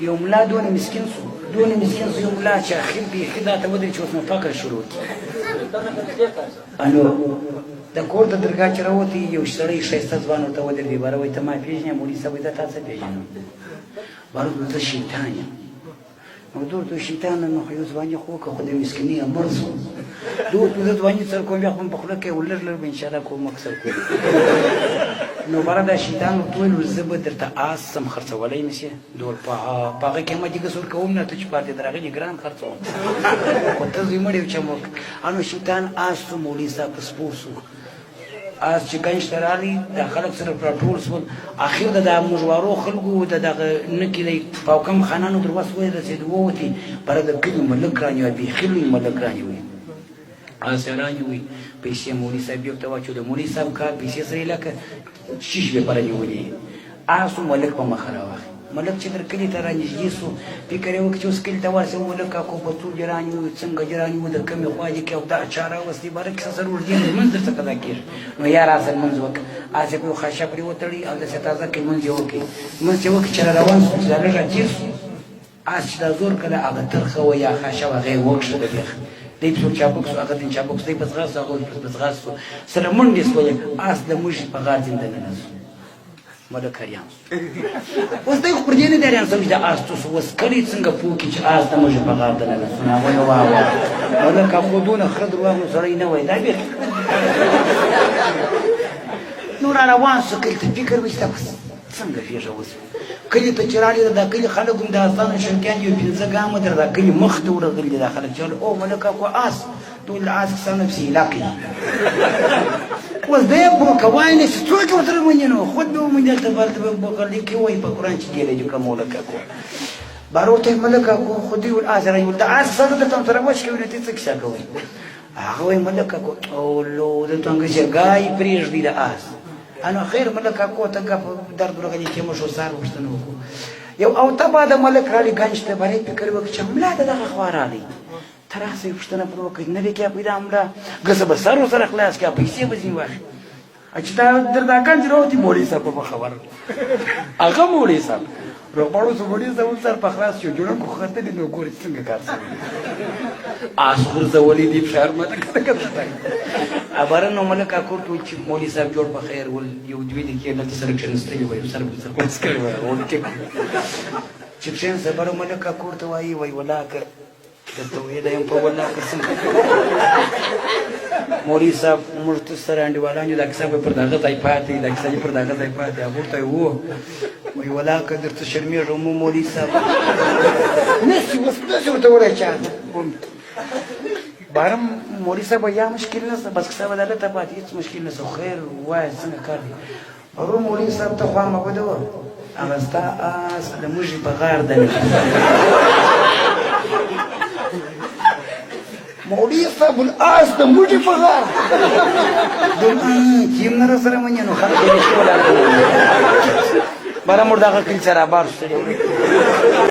یو ملا دونه مسکین سو یو ملا چې اخر بیخي دا ته ودرېد چې اوس نو فقر شروع کړي انو د کور د درګاه چې راوتې یو سړی ښایسته ځوان ورته ودرېدی باره وایي ته ما پېژنې مولي صاحب وایي دا تا څه پېژنم باره زه شیطان یم نو ده ورته شیطان نو خو یو ځوان یې خو وکړه خو د مسکینۍ مړ سو ده ورته زه ځواني سر کوم بیا خو په خوله کې ولر لر به انشاءالله کوم مقصد کوم نو باره دا شیطان ورته وویل زه به درته آس سم خرڅولی نه شي ده ور په هغه قیمت یې ګس ورکوم نه ته چې پاتې درغلي ګران خرڅوم خو ته زوی مړ یو چموک انو شیطان آس سو مولي صاحب په سپور سو آس چې ګنج ته راغلي دا خلک سره راټول سول اخر د مژوارو خلکو د دغه نکې دی پاوکم خانانو در وس ورسېد ووتې بره د کلي ملک رانیوی بیخي لوی ملک رانیوی آس یې رانیوی پیسې مولي صاحب بیرته واچو د مولي صاحب کار پیسې سره یې لکه شیش بېپره نیولې آسو ملک په مخه راواخي ملک چې در کلي ته رانږدې سو فکر یې وکړي چې اوس کلي ته ورسې ملک کاکو په څو جراني وو څنګه جراني وو د کمې خوا دې کې او دا چا راوستې باره کیسه سره اوږدې لمونځ درته قضا کېږي نو یا راسه لمونځ وکړه آس یې په یو خاشه پرې وتړي او داسې تازه کړي لمونځ یې وکړي لمونځ یې وکړي چې را روان سو چې دا لږ راتېر سو آس چې دا زور کړه هغه ترخه وه یا خاشه وه هغه یې وکښه د بیخ دی په چابک سو هغه دین چابک سو دی په ځغاست هغه په ځغاست سو سره منډې سولې آس د موږي په غار زنده ننه سو ملک هریان سو اوس دی خو پر دې نه دی هریان سم چې د آس تو سو اوس کلی څنګه پوه کړي چې آس د موږي په غار دننه سو نو هغه یې واه ملک خو دونه خره درواغ نو سړی نه وایي دا بیخي نو را روان سو کلي ته فکر وایي دا څنګه پېښه وسوه کلي ته چې راغلي دا کلي خلک هم د آسانو شرکیان یو پنځه ګامه در دا کلي مخ ته ورغلي دا خلک چې او ملک اکو آس ټول آس کسانو پسې هیله کوي اوس دی یې پوه کوای نه شي څوک ورته ومني نو خود به ومني هلته برته به بغلي کې وایي په قرآن چې ګیله جوړ کړه ملک اکو باره ورته یې ملک اکو خو دوی ول آس راویل د آس کسانو درته هم سره وچ کوي نو ته څه کیسه کوئ هغه وایي ملک اکو اولو دلته انګریزګای پرېږدي د آس انو خیر ملک اکو ته ګپ درد ورغلی چې موږ سار پوښتنه وکړو یو او تبا د ملک راغلی ګنج ته بری فکر وکړ چې ملا د دغه خوا راغلی ته راسه یې پوښتنه پر وکړي نه دی کیا پیدا ملا ګسه به سر ورسره خلاص کړه پیسې به ځینې واخلي چې دا در دا ګنج راوتي مولوي صاحب په خبر هغه مولوي صاحب روغبړو سو مولوي صاحب سر په خلاص شو جوړه کو ختلې نو ګورې څنګه کار سوی آس غورځولي دي فشار ماته اباره نو ملک اکور ته چې مولوي صاحب جوړ په خیر ول یو دوی د کې نه سره کښېنستلي وایي سر به سر کوس کړی وایي ولکې چې کښېنسته بره ملک اکور ته وایي وایي ولاکه درته ویلی یم په ولاکه څنګه مولوي صاحب موږ ته سره انډیوالان یو دا کیسه به پر دغه ځای پاتې دا کیسه یې پر دغه ځای پاتې هغه ورته وو وایي ولاکه درته شرمېږم مولوي صاحب نسي اوس نسي ورته وویلی چاته بارم مولوي صاحب یا مشکل نشته بس کیسه به دلته پاتې هېڅ مشکل نشته خیر ووایه څنګه کار دی ورو مولوي صاحب ته خوا مه بده وه هغه ستا آس د موږي په غار دننه مولوي صاحب الاس د موږي په غار چې یم نه راسره منې نو خلک یې ولاړ باره موږ دغه کلي سره ابار شو